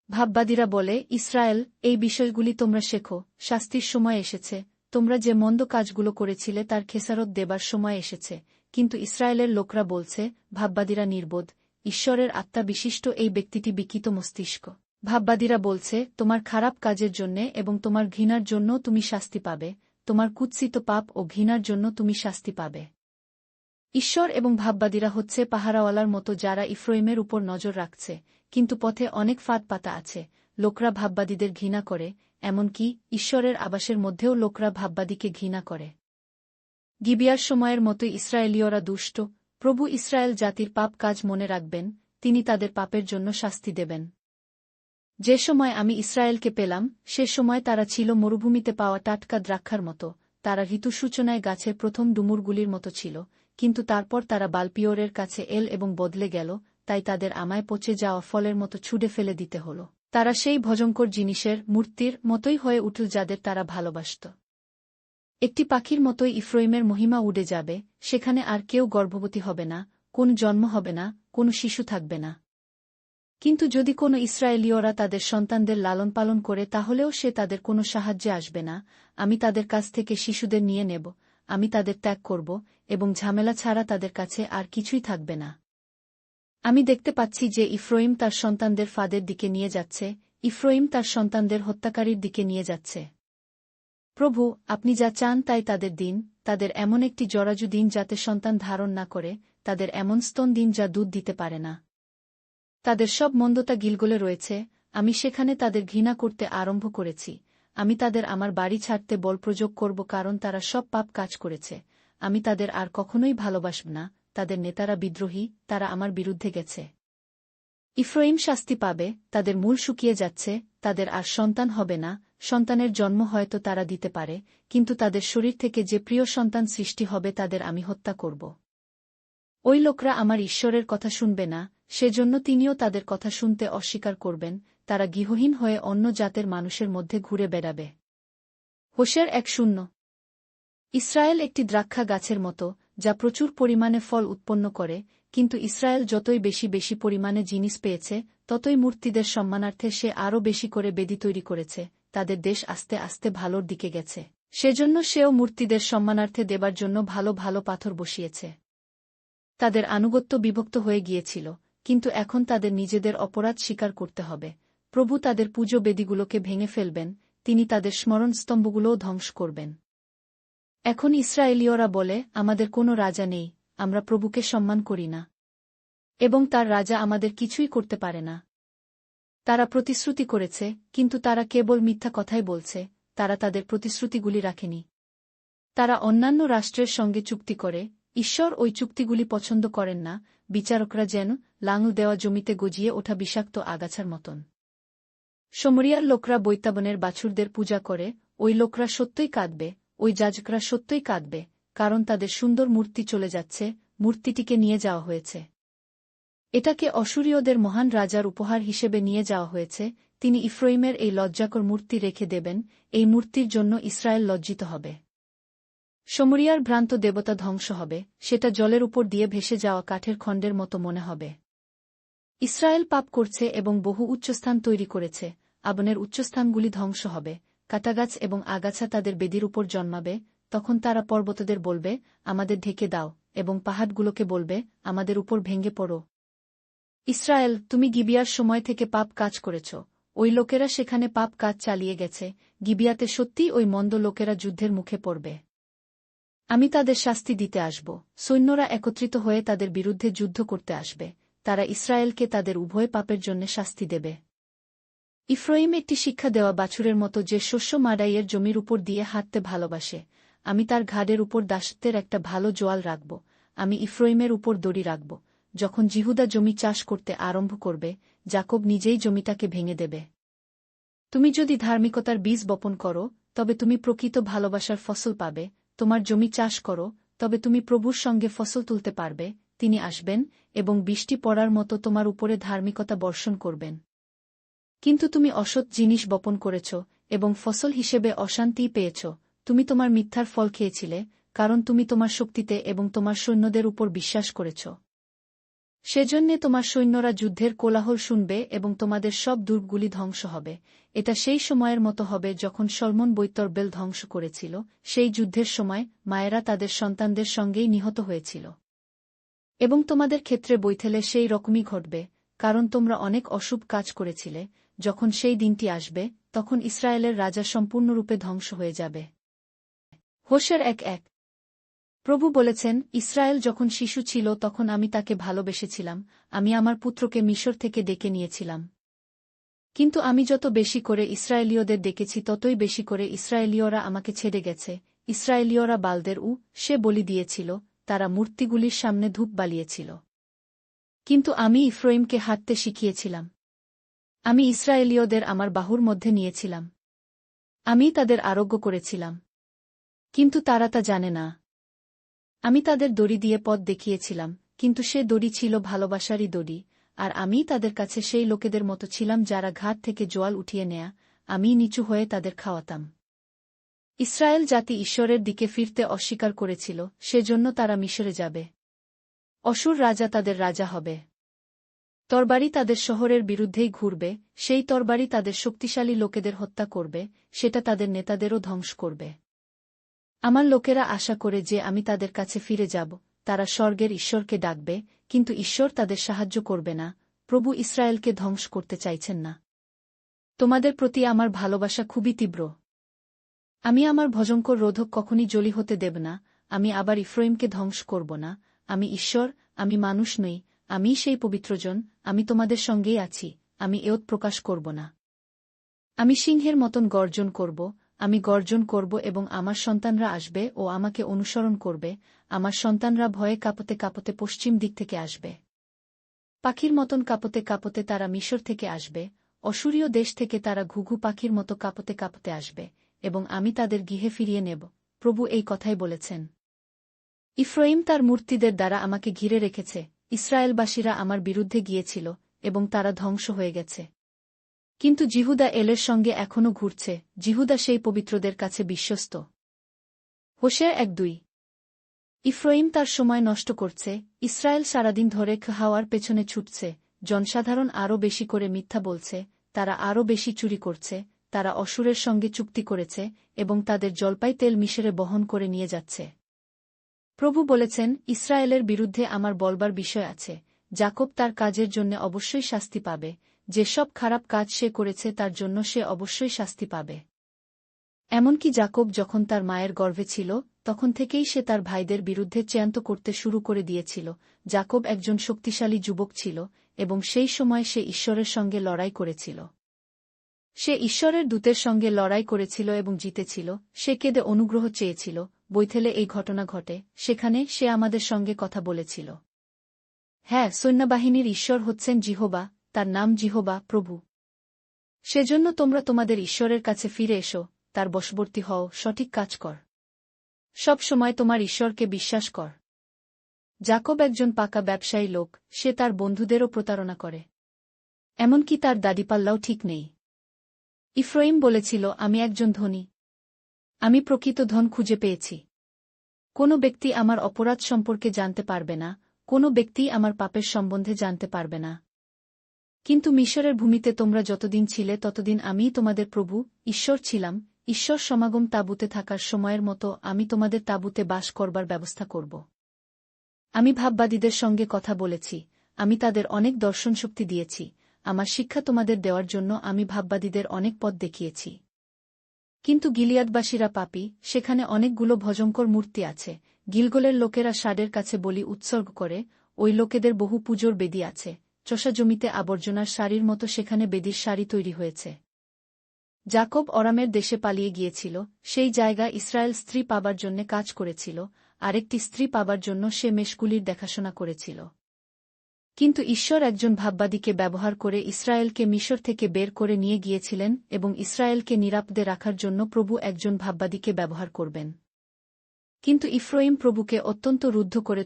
ভাববাদীরা বলে, ইসরায়েল, এই বিষয়গুলি তোমরা শেখো, শাস্তির সময় এসেছে, তোমরা যে মন্দ কাজগুলো করেছিলে তার খেসারত দেবার সময় এসেছে। কিন্তু ইসরায়েলের লোকরা বলছে, ভাববাদীরা নির্বোধ, ঈশ্বরের আত্মা বিশিষ্ট এই ব্যক্তিটি বিকৃত মস্তিষ্ক। ভাববাদীরা বলছে, তোমার খারাপ কাজের জন্যে এবং তোমার ঘৃণার জন্য তুমি শাস্তি পাবে, তোমার কুৎসিত পাপ ও ঘৃণার জন্য তুমি শাস্তি পাবে। ঈশ্বর এবং ভাববাদীরা হচ্ছে পাহারাওয়ালার মতো যারা ইফ্রাইমের উপর নজর রাখছে, কিন্তু পথে অনেক ফাঁদ পাতা আছে, লোকরা ভাববাদীদের ঘৃণা করে, এমনকি ঈশ্বরের আবাসের মধ্যেও লোকরা ভাববাদীকে ঘৃণা করে। গিবিয়ার সময়ের মতোই ইসরায়েলীয়রা দুষ্ট, প্রভু ইসরায়েল জাতির পাপ কাজ মনে রাখবেন, তিনি তাদের পাপের জন্য শাস্তি দেবেন। যে সময় আমি ইসরায়েলকে পেলাম, সে সময় তারা ছিল মরুভূমিতে পাওয়া টাটকা দ্রাক্ষার মতো, তারা ঋতুসূচনায় গাছের প্রথম ডুমুরগুলির মতো ছিল, কিন্তু তারপর তারা বালপিওরের কাছে এল এবং বদলে গেল, তাই তাদের আমায় পচে যাওয়া ফলের মতো ছুঁড়ে ফেলে দিতে হল। তারা সেই ভয়ঙ্কর জিনিসের, মূর্তির মতোই হয়ে উঠল যাদের তারা ভালোবাসত। একটি পাখির মতোই ইফ্রাইমের মহিমা উড়ে যাবে, সেখানে আর কেউ গর্ভবতী হবে না, কোনো জন্ম হবে না, কোনো শিশু থাকবে না। কিন্তু যদি কোনো ইসরায়েলীয়রা তাদের সন্তানদের লালন পালন করে তাহলেও সে তাদের কোনো সাহায্যে আসবে না, আমি তাদের কাছ থেকে শিশুদের নিয়ে নেব, আমি তাদের ত্যাগ করব, এবং ঝামেলা ছাড়া তাদের কাছে আর কিছুই থাকবে না। আমি দেখতে পাচ্ছি যে ইফ্রাইম তার সন্তানদের ফাঁদের দিকে নিয়ে যাচ্ছে, ইফ্রাইম তার সন্তানদের হত্যাকারীর দিকে নিয়ে যাচ্ছে। প্রভু, আপনি যা চান তাই তাদের দিন, তাদের এমন একটি জরাজু দিন যাতে সন্তান ধারণ না করে, তাদের এমন স্তন দিন যা দুধ দিতে পারে না। তাদের সব মন্দতা গিলগলে রয়েছে, আমি সেখানে তাদের ঘৃণা করতে আরম্ভ করেছি, আমি তাদের আমার বাড়ি ছাড়তে বলপ্রয়োগ করব কারণ তারা সব পাপ কাজ করেছে, আমি তাদের আর কখনোই ভালোবাসব না, তাদের নেতারা বিদ্রোহী, তারা আমার বিরুদ্ধে গেছে। ইফ্রাইম শাস্তি পাবে, তাদের মূল শুকিয়ে যাচ্ছে, তাদের আর সন্তান হবে না, সন্তানের জন্ম হয়তো তারা দিতে পারে, কিন্তু তাদের শরীর থেকে যে প্রিয় সন্তান সৃষ্টি হবে তাদের আমি হত্যা করব। ওই লোকরা আমার ঈশ্বরের কথা শুনবে না, সেজন্য তিনিও তাদের কথা শুনতে অস্বীকার করবেন, তারা গৃহহীন হয়ে অন্য জাতের মানুষের মধ্যে ঘুরে বেড়াবে। হোশের 1:0। ইসরায়েল একটি দ্রাক্ষা গাছের মতো, যা প্রচুর পরিমাণে ফল উৎপন্ন করে, কিন্তু ইসরায়েল যতই বেশি বেশি পরিমাণে জিনিস পেয়েছে, ততই মূর্তিদের সম্মানার্থে সে আরও বেশি করে বেদি তৈরি করেছে, তাদের দেশ আস্তে আস্তে ভালোর দিকে গেছে, সেজন্য সেও মূর্তিদের সম্মানার্থে দেবার জন্য ভালো ভালো পাথর বসিয়েছে। তাদের আনুগত্য বিভক্ত হয়ে গিয়েছিল, কিন্তু এখন তাদের নিজেদের অপরাধ স্বীকার করতে হবে। প্রভু তাদের পুজো বেদিগুলোকে ভেঙে ফেলবেন, তিনি তাদের স্মরণস্তম্ভগুলোও ধ্বংস করবেন। এখন ইসরায়েলীয়রা বলে, আমাদের কোনো রাজা নেই, আমরা প্রভুকে সম্মান করি না। এবং তার রাজা আমাদের কিছুই করতে পারে না। তারা প্রতিশ্রুতি করেছে, কিন্তু তারা কেবল মিথ্যা কথাই বলছে, তারা তাদের প্রতিশ্রুতিগুলি রাখেনি। তারা অন্যান্য রাষ্ট্রের সঙ্গে চুক্তি করে, ঈশ্বর ওই চুক্তিগুলি পছন্দ করেন না, বিচারকরা যেন লাঙল দেওয়া জমিতে গজিয়ে ওঠা বিষাক্ত আগাছার মতন। শমরিয়ার লোকরা বৈতাবনের বাছুরদের পূজা করে, ওই লোকরা সত্যই কাঁদবে, ওই যাজকরা সত্যই কাঁদবে, কারণ তাদের সুন্দর মূর্তি চলে যাচ্ছে, মূর্তিটিকে নিয়ে যাওয়া হয়েছে। এটাকে অশূরীয়দের মহান রাজার উপহার হিসেবে নিয়ে যাওয়া হয়েছে, তিনি ইফ্রাইমের এই লজ্জাকর মূর্তি রেখে দেবেন, এই মূর্তির জন্য ইসরায়েল লজ্জিত হবে। শমরিয়ার ভ্রান্ত দেবতা ধ্বংস হবে, সেটা জলের উপর দিয়ে ভেসে যাওয়া কাঠের খণ্ডের মতো মনে হবে। ইসরায়েল পাপ করছে এবং বহু উচ্চস্থান তৈরি করেছে, আবনের উচ্চস্থানগুলি ধ্বংস হবে, কাটাগাছ এবং আগাছা তাদের বেদির উপর জন্মাবে, তখন তারা পর্বতদের বলবে, আমাদের ঢেকে দাও, এবং পাহাড়গুলোকে বলবে, আমাদের উপর ভেঙে পড়ো। ইসরায়েল, তুমি গিবিয়ার সময় থেকে পাপ কাজ করেছ, ওই লোকেরা সেখানে পাপ কাজ চালিয়ে গেছে, গিবিয়াতে সত্যিই ওই মন্দ লোকেরা যুদ্ধের মুখে পড়বে। আমি তাদের শাস্তি দিতে আসব, সৈন্যরা একত্রিত হয়ে তাদের বিরুদ্ধে যুদ্ধ করতে আসবে, তারা ইসরায়েলকে তাদের উভয় পাপের জন্য শাস্তি দেবে। ইফ্রাইম একটি শিক্ষা দেওয়া বাছুরের মতো যে শস্য মাড়াইয়ের জমির উপর দিয়ে হাঁটতে ভালোবাসে, আমি তার ঘাড়ের উপর দাসত্বের একটা ভালো জোয়াল রাখব, আমি ইফ্রাইমের উপর দড়ি রাখব, যখন জিহুদা জমি চাষ করতে আরম্ভ করবে, যাকব নিজেই জমিটাকে ভেঙে দেবে। তুমি যদি ধার্মিকতার বীজ বপন করো, তবে তুমি প্রকৃত ভালোবাসার ফসল পাবে, তোমার জমি চাষ করো, তবে তুমি প্রভুর সঙ্গে ফসল তুলতে পারবে, তিনি আসবেন, এবং বৃষ্টি পড়ার মতো তোমার উপরে ধার্মিকতা বর্ষণ করবেন। কিন্তু তুমি অসৎ জিনিস বপন করেছ, এবং ফসল হিসেবে অশান্তিই পেয়েছ, তুমি তোমার মিথ্যার ফল খেয়েছিলে, কারণ তুমি তোমার শক্তিতে এবং তোমার সৈন্যদের উপর বিশ্বাস করেছ। সেজন্যে তোমার সৈন্যরা যুদ্ধের কোলাহল শুনবে এবং তোমাদের সব দুর্গগুলি ধ্বংস হবে। এটা সেই সময়ের মতো হবে যখন সলমন বৈতরবেল ধ্বংস করেছিল, সেই যুদ্ধের সময় মায়েরা তাদের সন্তানদের সঙ্গেই নিহত হয়েছিল। এবং তোমাদের ক্ষেত্রে বৈথেলে সেই রকমই ঘটবে, কারণ তোমরা অনেক অশুভ কাজ করেছিলে। যখন সেই দিনটি আসবে, তখন ইসরায়েলের রাজা সম্পূর্ণরূপে ধ্বংস হয়ে যাবে। হোশের ১:১। প্রভু বলেছেন, ইসরায়েল যখন শিশু ছিল তখন আমি তাকে ভালোবেসেছিলাম, আমি আমার পুত্রকে মিশর থেকে ডেকে নিয়েছিলাম। কিন্তু আমি যত বেশি করে ইসরায়েলীয়দের ডেকেছি ততই বেশি করে ইসরায়েলীয়রা আমাকে ছেড়ে গেছে। ইসরায়েলীয়রা বালদের সে বলি দিয়েছিল, তারা মূর্তিগুলির সামনে ধূপ বালিয়েছিল। কিন্তু আমি ইফ্রাইমকে হাঁটতে শিখিয়েছিলাম। আমি ইসরায়েলীয়দের আমার বাহুর মধ্যে নিয়েছিলাম। আমি তাদের আরোগ্য করেছিলাম। কিন্তু তারা তা জানে না। আমি তাদের দড়ি দিয়ে পথ দেখিয়েছিলাম, কিন্তু সে দড়ি ছিল ভালোবাসারই দড়ি, আর আমি তাদের কাছে সেই লোকেদের মতো ছিলাম যারা ঘাট থেকে জোয়াল উঠিয়ে নেয়া, আমি নিচু হয়ে তাদের খাওয়াতাম। ইসরায়েল জাতি ঈশ্বরের দিকে ফিরতে অস্বীকার করেছিল, সেজন্য তারা মিশরে যাবে। অসুর রাজা তাদের রাজা হবে। তরবারি তাদের শহরের বিরুদ্ধেই ঘুরবে, সেই তরবারি তাদের শক্তিশালী লোকেদের হত্যা করবে, সেটা তাদের নেতাদেরও ধ্বংস করবে। আমার লোকেরা আশা করে যে আমি তাদের কাছে ফিরে যাব, তারা স্বর্গের ঈশ্বরকে ডাকবে, কিন্তু ঈশ্বর তাদের সাহায্য করবে না, প্রভু ইসরায়েলকে ধ্বংস করতে চাইছেন না। তোমাদের প্রতি আমার ভালোবাসা খুবই তীব্র। আমি আমার ভয়ঙ্কর রোধক কখনই জলি হতে দেব না, আমি আবার ইফ্রাইমকে ধ্বংস করব না, আমি ঈশ্বর, আমি মানুষ নই, আমি সেই পবিত্রজন, আমি তোমাদের সঙ্গেই আছি, আমি এওত প্রকাশ করব না। আমি সিংহের মতন গর্জন করব, আমি গর্জন করব এবং আমার সন্তানরা আসবে ও আমাকে অনুসরণ করবে, আমার সন্তানরা ভয়ে কাঁপতে কাঁপতে পশ্চিম দিক থেকে আসবে। পাখির মতন কাঁপতে কাঁপতে তারা মিশর থেকে আসবে, অসুরীয় দেশ থেকে তারা ঘুঘু পাখির মতো কাঁপতে কাঁপতে আসবে, এবং আমি তাদের গৃহে ফিরিয়ে নেব, প্রভু এই কথাই বলেছেন। ইফ্রাইম তার মূর্তিদের দ্বারা আমাকে ঘিরে রেখেছে, ইসরায়েলবাসীরা আমার বিরুদ্ধে গিয়েছিল, এবং তারা ধ্বংস হয়ে গেছে। কিন্তু জিহুদা এলের সঙ্গে এখনও ঘুরছে, জিহুদা সেই পবিত্রদের কাছে বিশ্বস্ত। হোশেয়া ১:২। ইফ্রাইম তার সময় নষ্ট করছে, ইসরায়েল সারাদিন ধরে হাওয়ার পেছনে ছুটছে, জনসাধারণ আরও বেশি করে মিথ্যা বলছে, তারা আরও বেশি চুরি করছে, তারা অসুরের সঙ্গে চুক্তি করেছে, এবং তাদের জলপাই তেল মিশরে বহন করে নিয়ে যাচ্ছে। প্রভু বলেছেন, ইসরায়েলের বিরুদ্ধে আমার বলবার বিষয় আছে, যাকব তার কাজের জন্য অবশ্যই শাস্তি পাবে, যেসব খারাপ কাজ সে করেছে তার জন্য সে অবশ্যই শাস্তি পাবে। এমনকি যাকব যখন তার মায়ের গর্ভে ছিল, তখন থেকেই সে তার ভাইদের বিরুদ্ধে চ্যান্ত করতে শুরু করে দিয়েছিল। যাকব একজন শক্তিশালী যুবক ছিল, এবং সেই সময় সে ঈশ্বরের সঙ্গে লড়াই করেছিল। সে ঈশ্বরের দূতের সঙ্গে লড়াই করেছিল এবং জিতেছিল। সে কেঁদে অনুগ্রহ চেয়েছিল। বৈথেলে এই ঘটনা ঘটে, সেখানে সে আমাদের সঙ্গে কথা বলেছিল। হ্যাঁ, সৈন্যবাহিনীর ঈশ্বর হচ্ছেন জিহোবা, তার নাম জিহোবা, প্রভু। সেজন্য তোমরা তোমাদের ঈশ্বরের কাছে ফিরে এসো, তার বশবর্তী হও, সঠিক কাজ কর। সব সময় তোমার ঈশ্বরকে বিশ্বাস কর। যাকব একজন পাকা ব্যবসায়ী লোক, সে তার বন্ধুদেরও প্রতারণা করে। এমনকি তার দাড়িপাল্লাও ঠিক নেই। ইফ্রাইম বলেছিল, আমি একজন ধনী। আমি প্রকৃত ধন খুঁজে পেয়েছি। কোনো ব্যক্তি আমার অপরাধ সম্পর্কে জানতে পারবে না, কোনো ব্যক্তি আমার পাপের সম্বন্ধে জানতে পারবে না। কিন্তু মিশরের ভূমিতে তোমরা যতদিন ছিলে ততদিন আমিই তোমাদের প্রভু, ঈশ্বর ছিলাম। ঈশ্বর সমাগম তাঁবুতে থাকার সময়ের মতো আমি তোমাদের তাঁবুতে বাস করবার ব্যবস্থা করব। আমি ভাববাদীদের সঙ্গে কথা বলেছি, আমি তাদের অনেক দর্শনশক্তি দিয়েছি। আমার শিক্ষা তোমাদের দেওয়ার জন্য আমি ভাববাদীদের অনেক পথ দেখিয়েছি। কিন্তু গিলিয়াদবাসীরা পাপী, সেখানে অনেকগুলো ভজঙ্কর মূর্তি আছে। গিলগলের লোকেরা ষাঁড়ের কাছে বলি উৎসর্গ করে, ওই লোকেদের বহু পুজোর বেদী আছে। চষা জমিতে আবর্জনার সারির মতো সেখানে বেদির সারি তৈরি হয়েছে। যাকব অরামের দেশে পালিয়ে গিয়েছিল, সেই জায়গা ইসরায়েল স্ত্রী পাবার জন্যে কাজ করেছিল, আরেকটি স্ত্রী পাবার জন্য সে মেষগুলির দেখাশোনা করেছিল। কিন্তু ঈশ্বর একজন ভাববাদীকে ব্যবহার করে ইসরায়েলকে মিশর থেকে বের করে নিয়ে গিয়েছিলেন, এবং ইসরায়েলকে নিরাপদে রাখার জন্য প্রভু একজন ভাববাদীকে ব্যবহার করবেন। কিন্তু ইফ্রাইম প্রভুকে অত্যন্ত রুদ্ধ করে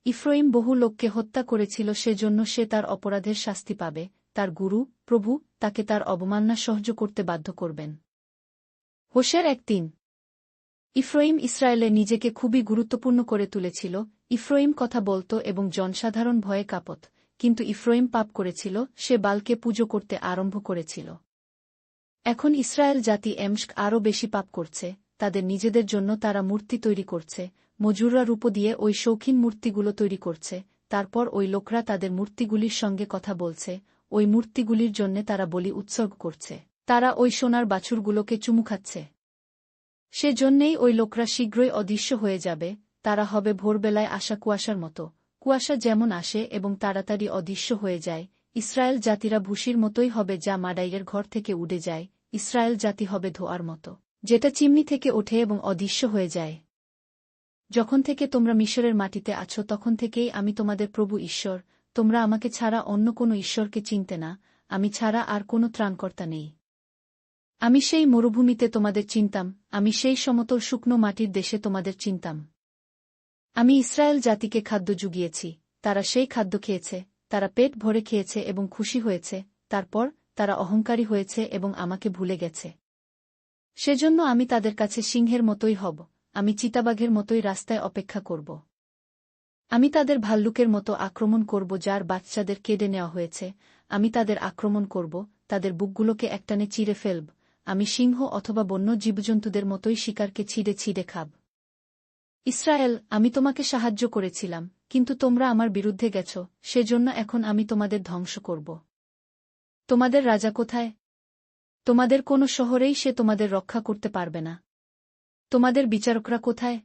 ইফ্রাইম বহু লোককে হত্যা করেছিল, সেজন্য সে তার অপরাধের শাস্তি পাবে। তার গুরু, প্রভু, তাকে তার অবমাননা সহ্য করতে বাধ্য করবেন। হোশের 1:3। ইফ্রাইম ইসরায়েলে নিজেকে খুবই গুরুত্বপূর্ণ করে তুলেছিল। ইফ্রাইম কথা বলত এবং জনসাধারণ ভয়ে কাঁপত। কিন্তু ইফ্রাইম পাপ করেছিল, সে বালকে পুজো করতে আরম্ভ করেছিল। এখন ইসরায়েল জাতি আরও বেশি পাপ করছে, তাদের নিজেদের জন্য তারা মূর্তি তৈরি করছে। মজুররা রূপো দিয়ে ওই শৌখিন মূর্তিগুলো তৈরি করছে, তারপর ওই লোকরা তাদের মূর্তিগুলির সঙ্গে কথা বলছে, ওই মূর্তিগুলির জন্যে তারা বলি উৎসর্গ করছে, তারা ওই সোনার বাছুরগুলোকে চুমু খাচ্ছে। সেজন্যেই ওই লোকরা শীঘ্রই অদৃশ্য হয়ে যাবে, তারা হবে ভোরবেলায় আসা কুয়াশার মতো। কুয়াশা যেমন আসে এবং তাড়াতাড়ি অদৃশ্য হয়ে যায়, ইসরায়েল জাতিরা ভুসির মতোই হবে যা মাড়াইয়ের ঘর থেকে উড়ে যায়। ইসরায়েল জাতি হবে ধোঁয়ার মতো, যেটা চিমনি থেকে ওঠে এবং অদৃশ্য হয়ে যায়। যখন থেকে তোমরা মিশরের মাটিতে আছো তখন থেকেই আমি তোমাদের প্রভু ঈশ্বর। তোমরা আমাকে ছাড়া অন্য কোনো ঈশ্বরকে চিনতে না, আমি ছাড়া আর কোনো ত্রাণকর্তা নেই। আমি সেই মরুভূমিতে তোমাদের চিনতাম, আমি সেই সমতল শুকনো মাটির দেশে তোমাদের চিনতাম। আমি ইসরায়েল জাতিকে খাদ্য জুগিয়েছি, তারা সেই খাদ্য খেয়েছে, তারা পেট ভরে খেয়েছে এবং খুশি হয়েছে, তারপর তারা অহংকারী হয়েছে এবং আমাকে ভুলে গেছে। সেজন্য আমি তাদের কাছে সিংহের মতোই হব, আমি চিতাবাঘের মতোই রাস্তায় অপেক্ষা করব। আমি তাদের ভাল্লুকের মতো আক্রমণ করব যার বাচ্চাদের কেড়ে নেওয়া হয়েছে, আমি তাদের আক্রমণ করব, তাদের বুকগুলোকে একটানে চিরে ফেলব। আমি সিংহ অথবা বন্য জীবজন্তুদের মতোই শিকারকে ছিঁড়ে ছিঁড়ে খাব। ইসরায়েল, আমি তোমাকে সাহায্য করেছিলাম, কিন্তু তোমরা আমার বিরুদ্ধে গেছ, সেজন্য এখন আমি তোমাদের ধ্বংস করব। তোমাদের রাজা কোথায়? তোমাদের কোনো শহরেই সে তোমাদের রক্ষা করতে পারবে না। তোমাদের বিচারকরা কোথায়?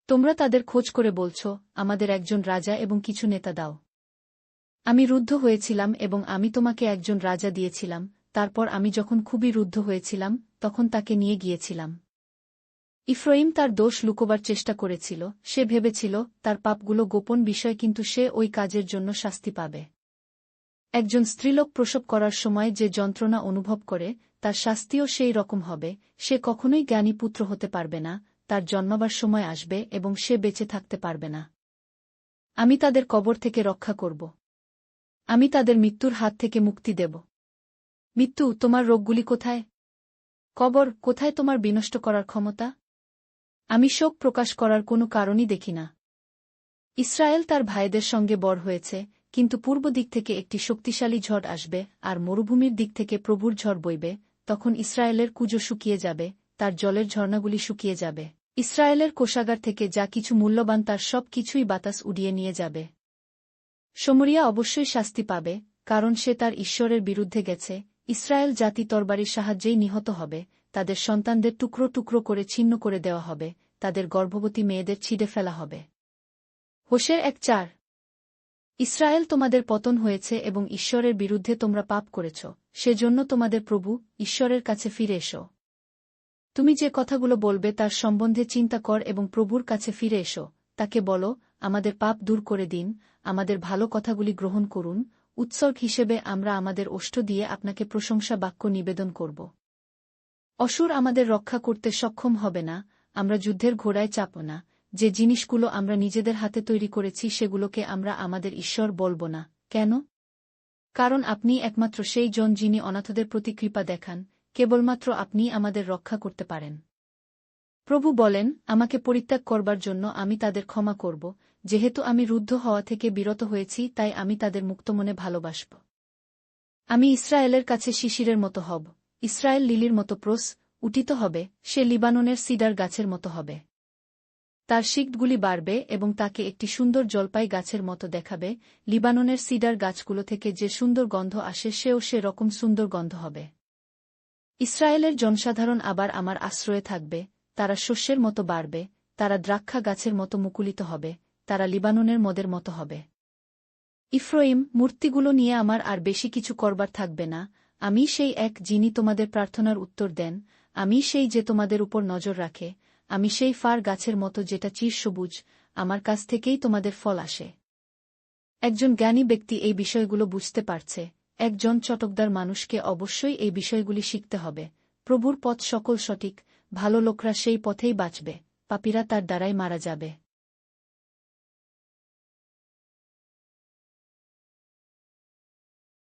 তোমরা তাদের খোঁজ করে বলছ, আমাদের একজন রাজা এবং কিছু নেতা দাও। আমি রুদ্ধ হয়েছিলাম এবং আমি তোমাকে একজন রাজা দিয়েছিলাম, তারপর আমি যখন খুবই রুদ্ধ হয়েছিলাম তখন তাকে নিয়ে গিয়েছিলাম। ইফ্রাইম তার দোষ লুকোবার চেষ্টা করেছিল, সে ভেবেছিল তার পাপগুলো গোপন বিষয়, কিন্তু সে ওই কাজের জন্য শাস্তি পাবে। একজন স্ত্রীলোক প্রসব করার সময় যে যন্ত্রণা অনুভব করে, তার শাস্তিও সেই রকম হবে। সে কখনোই জ্ঞানী পুত্র হতে পারবে না, তার জন্মাবার সময় আসবে এবং সে বেঁচে থাকতে পারবে না। আমি তাদের কবর থেকে রক্ষা করব। আমি তাদের মৃত্যুর হাত থেকে মুক্তি দেব। মৃত্যু, তোমার রোগগুলি কোথায়? কবর, কোথায় তোমার বিনষ্ট করার ক্ষমতা? আমি শোক প্রকাশ করার কোনো কারণই দেখি না। ইসরায়েল তার ভাইদের সঙ্গে বড় হয়েছে, কিন্তু পূর্ব দিক থেকে একটি শক্তিশালী ঝড় আসবে, আর মরুভূমির দিক থেকে প্রভুর ঝড় বইবে। তখন ইসরায়েলের কুজো শুকিয়ে যাবে, তার জলের ঝর্ণাগুলি শুকিয়ে যাবে। ইসরায়েলের কোষাগার থেকে যা কিছু মূল্যবান তার সব কিছুই বাতাস উড়িয়ে নিয়ে যাবে। শমরিয়া অবশ্যই শাস্তি পাবে, কারণ সে তার ঈশ্বরের বিরুদ্ধে গেছে। ইসরায়েল জাতি তরবারির সাহায্যেই নিহত হবে, তাদের সন্তানদের টুকরো টুকরো করে ছিন্ন করে দেওয়া হবে, তাদের গর্ভবতী মেয়েদের ছিঁড়ে ফেলা হবে। হোশের 1:4 ইসরায়েল তোমাদের পতন হয়েছে এবং ঈশ্বরের বিরুদ্ধে তোমরা পাপ করেছ, সেজন্য তোমাদের প্রভু, ঈশ্বরের কাছে ফিরে এসো। তুমি যে কথাগুলো বলবে তার সম্বন্ধে চিন্তা কর এবং প্রভুর কাছে ফিরে এসো, তাকে বলো, আমাদের পাপ দূর করে দিন, আমাদের ভালো কথাগুলি গ্রহণ করুন, উৎসর্গ হিসেবে আমরা আমাদের ওষ্ঠ দিয়ে আপনাকে প্রশংসা বাক্য নিবেদন করব। অসুর আমাদের রক্ষা করতে সক্ষম হবে না, আমরা যুদ্ধের ঘোড়ায় চাপ না, যে জিনিসগুলো আমরা নিজেদের হাতে তৈরি করেছি সেগুলোকে আমরা আমাদের ঈশ্বর বলব না। কেন? কারণ আপনি একমাত্র সেই জন যিনি অনাথদের প্রতি কৃপা দেখান, কেবলমাত্র আপনি আমাদের রক্ষা করতে পারেন। প্রভু বলেন, আমাকে পরিত্যাগ করবার জন্য আমি তাদের ক্ষমা করব, যেহেতু আমি রুদ্ধ হওয়া থেকে বিরত হয়েছি তাই আমি তাদের মুক্তমনে ভালোবাসব। আমি ইসরায়েলের কাছে শিশিরের মতো হব, ইসরায়েল লিলির মতো উঠিত হবে, সে লিবাননের সিডার গাছের মতো হবে। তার শিকড়গুলি বাড়বে এবং তাকে একটি সুন্দর জলপাই গাছের মতো দেখাবে, লিবাননের সিডার গাছগুলো থেকে যে সুন্দর গন্ধ আসে সেও সে রকম সুন্দর গন্ধ হবে। ইসরায়েলের জনসাধারণ আবার আমার আশ্রয়ে থাকবে, তারা শস্যের মতো বাড়বে, তারা দ্রাক্ষা গাছের মতো মুকুলিত হবে, তারা লিবাননের মদের মতো হবে। ইফ্রাইম, মূর্তিগুলো নিয়ে আমার আর বেশি কিছু করবার থাকবে না, আমি সেই এক যিনি তোমাদের প্রার্থনার উত্তর দেন, আমি সেই যে তোমাদের উপর নজর রাখে, আমি সেই ফার গাছের মতো যেটা চিরসবুজ, আমার কাছ থেকেই তোমাদের ফল আসে। একজন জ্ঞানী ব্যক্তি এই বিষয়গুলো বুঝতে পারছে, একজন চটকদার মানুষকে অবশ্যই এই বিষয়গুলি শিখতে হবে। প্রভুর পথ সকল সঠিক, ভালো লোকরা সেই পথেই বাঁচবে, পাপীরা তার দ্বারাই মারা যাবে।